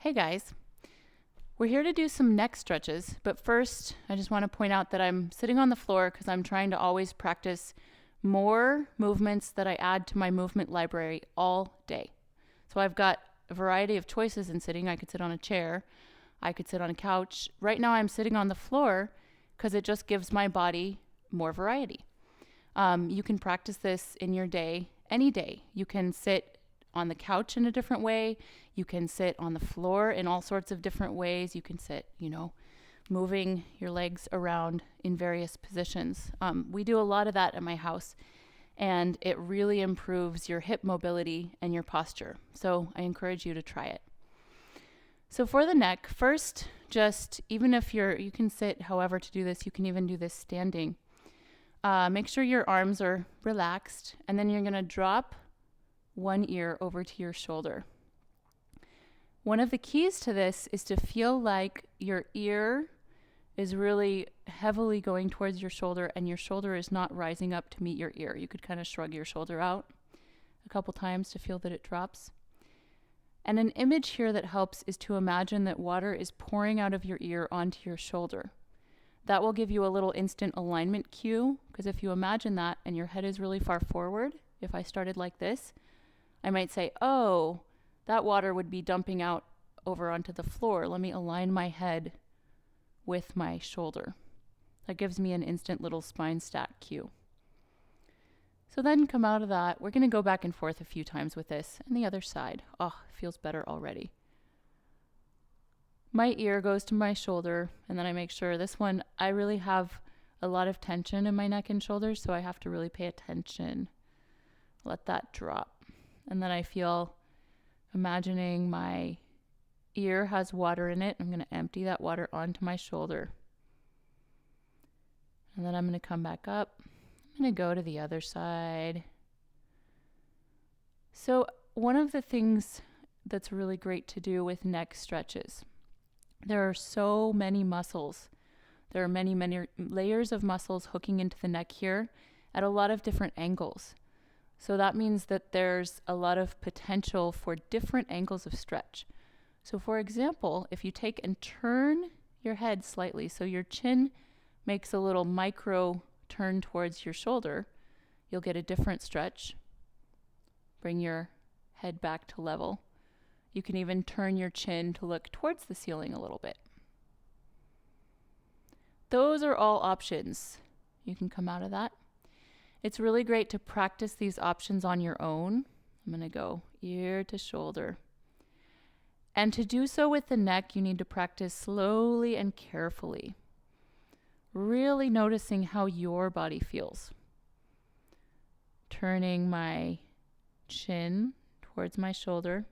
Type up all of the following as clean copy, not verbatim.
Hey guys, we're here to do some neck stretches, but first I just want to point out that I'm sitting on the floor because I'm trying to always practice more movements that I add to my movement library all day. So I've got a variety of choices in sitting. I could sit on a chair, I could sit on a couch. Right now I'm sitting on the floor because it just gives my body more variety. You can practice this in your day, any day. You can sit on the couch in a different way. You can sit on the floor in all sorts of different ways. You can sit, moving your legs around in various positions. We do a lot of that at my house, and it really improves your hip mobility and your posture. So I encourage you to try it. So for the neck, first, just even if you can sit however to do this, you can even do this standing. Make sure your arms are relaxed, and then you're going to drop one ear over to your shoulder. One of the keys to this is to feel like your ear is really heavily going towards your shoulder and your shoulder is not rising up to meet your ear. You could kind of shrug your shoulder out a couple times to feel that it drops. And an image here that helps is to imagine that water is pouring out of your ear onto your shoulder. That will give you a little instant alignment cue, because if you imagine that and your head is really far forward, if I started like this, I might say, oh, that water would be dumping out over onto the floor. Let me align my head with my shoulder. That gives me an instant little spine stack cue. So then come out of that. We're going to go back and forth a few times with this. And the other side. Oh, it feels better already. My ear goes to my shoulder, and then I make sure this one, I really have a lot of tension in my neck and shoulders, so I have to really pay attention. Let that drop. And then I feel, imagining my ear has water in it. I'm going to empty that water onto my shoulder. And then I'm going to come back up. I'm going to go to the other side. So one of the things that's really great to do with neck stretches, there are so many muscles. There are many, many layers of muscles hooking into the neck here at a lot of different angles. So that means that there's a lot of potential for different angles of stretch. So for example, if you take and turn your head slightly, so your chin makes a little micro turn towards your shoulder, you'll get a different stretch. Bring your head back to level. You can even turn your chin to look towards the ceiling a little bit. Those are all options. You can come out of that. It's really great to practice these options on your own. I'm going to go ear to shoulder. And to do so with the neck, you need to practice slowly and carefully, really noticing how your body feels. Turning my chin towards my shoulder.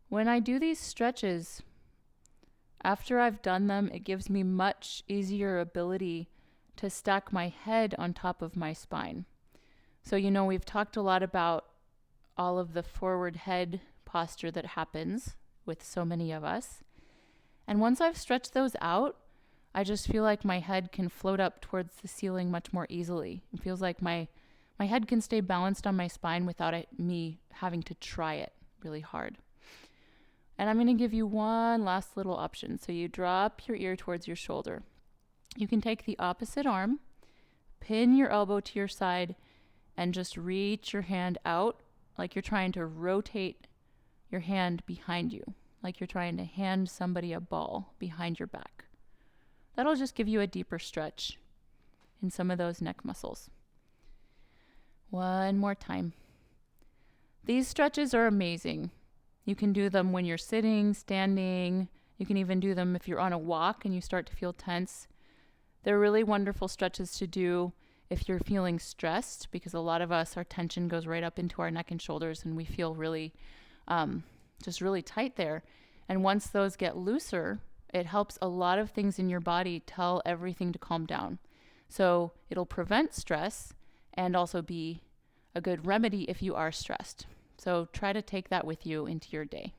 When I do these stretches, after I've done them, it gives me much easier ability to stack my head on top of my spine. So, we've talked a lot about all of the forward head posture that happens with so many of us. And once I've stretched those out, I just feel like my head can float up towards the ceiling much more easily. It feels like my head can stay balanced on my spine without me having to try it really hard. And I'm going to give you one last little option. So you drop your ear towards your shoulder. You can take the opposite arm, pin your elbow to your side, and just reach your hand out like you're trying to rotate your hand behind you, like you're trying to hand somebody a ball behind your back. That'll just give you a deeper stretch in some of those neck muscles. One more time. These stretches are amazing. You can do them when you're sitting, standing. You can even do them if you're on a walk and you start to feel tense. They're really wonderful stretches to do if you're feeling stressed, because a lot of us, our tension goes right up into our neck and shoulders and we feel really, just really tight there. And once those get looser, it helps a lot of things in your body tell everything to calm down. So it'll prevent stress and also be a good remedy if you are stressed. So try to take that with you into your day.